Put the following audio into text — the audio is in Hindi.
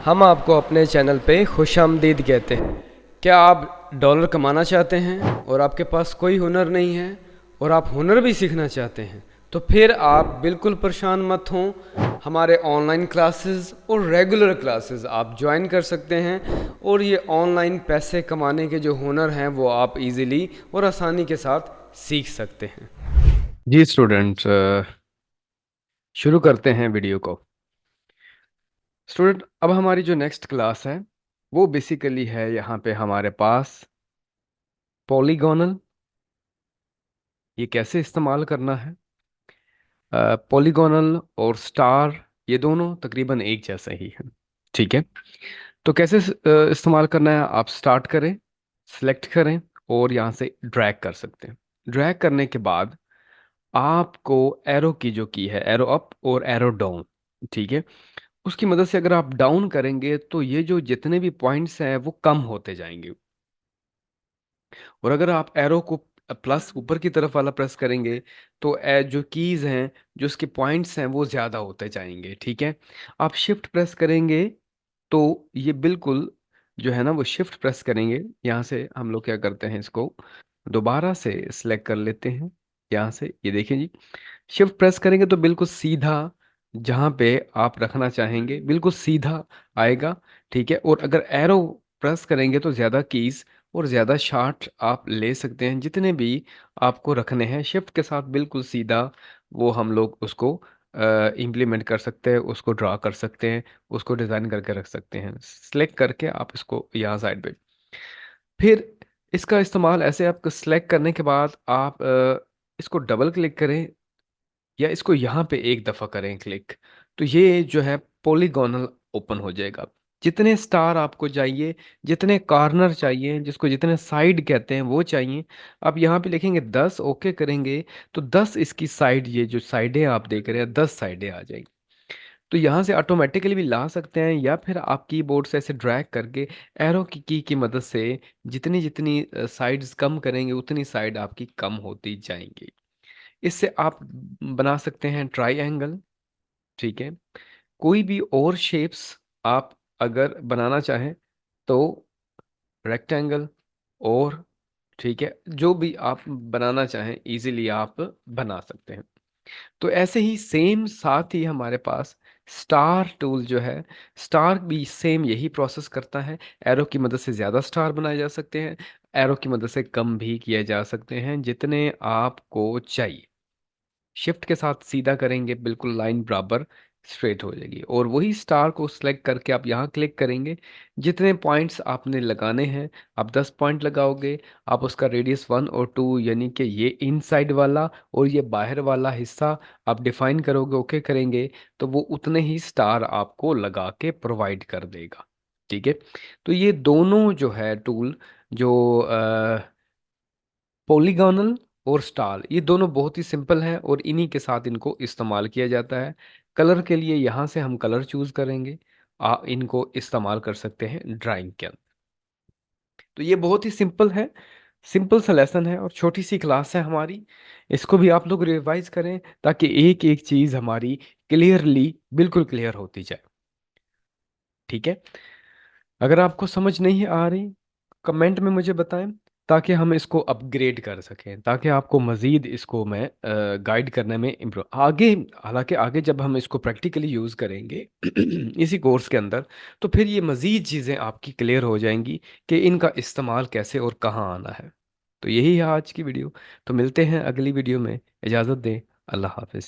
हम आपको अपने चैनल पे खुशामदीद कहते हैं। क्या आप डॉलर कमाना चाहते हैं और आपके पास कोई हुनर नहीं है और आप हुनर भी सीखना चाहते हैं, तो फिर आप बिल्कुल परेशान मत हों। हमारे ऑनलाइन क्लासेस और रेगुलर क्लासेस आप ज्वाइन कर सकते हैं और ये ऑनलाइन पैसे कमाने के जो हुनर हैं वो आप इजीली और आसानी के साथ सीख सकते हैं। जी स्टूडेंट्स, शुरू करते हैं वीडियो को। स्टूडेंट, अब हमारी जो नेक्स्ट क्लास है वो बेसिकली है यहाँ पे हमारे पास पॉलीगोनल। ये कैसे इस्तेमाल करना है। पॉलीगोनल और स्टार ये दोनों तकरीबन एक जैसा ही है। ठीक है। तो कैसे इस्तेमाल करना है, आप स्टार्ट करें, सिलेक्ट करें और यहाँ से ड्रैग कर सकते हैं। ड्रैग करने के बाद आपको एरो की जो की है, एरो अप और एरो डाउन, ठीक है, उसकी मदद से अगर आप डाउन करेंगे तो ये जो जितने भी पॉइंट्स हैं वो कम होते जाएंगे। और अगर आप एरो को प्लस ऊपर की तरफ वाला प्रेस करेंगे तो जो कीज हैं, जो उसके पॉइंट्स हैं वो ज़्यादा होते जाएंगे। ठीक है। आप शिफ्ट प्रेस करेंगे तो ये बिल्कुल जो है ना, वो शिफ्ट प्रेस करेंगे। यहाँ से हम लोग क्या करते हैं, इसको दोबारा से सिलेक्ट कर लेते हैं। यहाँ से ये देखिए जी, शिफ्ट प्रेस करेंगे तो बिल्कुल सीधा जहाँ पे आप रखना चाहेंगे बिल्कुल सीधा आएगा। ठीक है। और अगर एरो प्रेस करेंगे तो ज़्यादा कीज और ज़्यादा शॉट आप ले सकते हैं, जितने भी आपको रखने हैं। शिफ्ट के साथ बिल्कुल सीधा वो हम लोग उसको इम्प्लीमेंट कर सकते हैं, उसको ड्रा कर सकते हैं, उसको डिज़ाइन करके रख सकते हैं। सेलेक्ट करके आप इसको यहाँ साइड पे, फिर इसका इस्तेमाल ऐसे, आपको सेलेक्ट करने के बाद आप इसको डबल क्लिक करें या इसको यहाँ पे एक दफ़ा करें क्लिक, तो ये जो है पॉलीगोनल ओपन हो जाएगा। जितने स्टार आपको चाहिए, जितने कॉर्नर चाहिए, जिसको जितने साइड कहते हैं वो चाहिए, आप यहाँ पे लिखेंगे 10, ओके करेंगे तो 10 इसकी साइड, ये जो साइडें आप देख रहे हैं 10 साइडें आ जाएंगी। तो यहाँ से ऑटोमेटिकली भी ला सकते हैं या फिर आप कीबोर्ड से ऐसे ड्रैग करके एरो की मदद से जितनी जितनी साइड्स कम करेंगे उतनी साइड आपकी कम होती जाएंगी। इससे आप बना सकते हैं ट्राई। ठीक है। कोई भी और शेप्स आप अगर बनाना चाहें तो रेक्टेंगल, और ठीक है, जो भी आप बनाना चाहें इजीली आप बना सकते हैं। तो ऐसे ही सेम साथ ही हमारे पास स्टार टूल जो है, स्टार भी सेम यही प्रोसेस करता है। एरो की मदद से ज़्यादा स्टार बनाए जा सकते हैं, एरो की मदद से कम भी किए जा सकते हैं, जितने आपको चाहिए। शिफ्ट के साथ सीधा करेंगे बिल्कुल लाइन बराबर स्ट्रेट हो जाएगी। और वही स्टार को सिलेक्ट करके आप यहाँ क्लिक करेंगे, जितने पॉइंट्स आपने लगाने हैं आप 10 पॉइंट लगाओगे। आप उसका रेडियस 1 और 2, यानी कि ये इनसाइड वाला और ये बाहर वाला हिस्सा आप डिफाइन करोगे, ओके करेंगे तो वो उतने ही स्टार आपको लगा के प्रोवाइड कर देगा। ठीक है। तो ये दोनों जो है टूल, जो पॉलीगोनल और स्टार, ये दोनों बहुत ही सिंपल हैं और इन्हीं के साथ इनको इस्तेमाल किया जाता है। कलर के लिए यहाँ से हम कलर चूज करेंगे, इनको इस्तेमाल कर सकते हैं ड्राइंग के अंदर। तो ये बहुत ही सिंपल है, सिंपल सा लेसन है और छोटी सी क्लास है हमारी। इसको भी आप लोग रिवाइज करें ताकि एक एक चीज़ हमारी क्लियरली बिल्कुल क्लियर होती जाए। ठीक है। अगर आपको समझ नहीं आ रही, कमेंट में मुझे बताएं ताकि हम इसको अपग्रेड कर सकें, ताकि आपको मज़ीद इसको मैं गाइड करने में इम्प्रूव आगे। हालांकि आगे जब हम इसको प्रैक्टिकली यूज़ करेंगे इसी कोर्स के अंदर, तो फिर ये मज़ीद चीज़ें आपकी क्लियर हो जाएंगी कि इनका इस्तेमाल कैसे और कहाँ आना है। तो यही है आज की वीडियो। तो मिलते हैं अगली वीडियो में। इजाज़त दें। अल्लाह हाफिज़।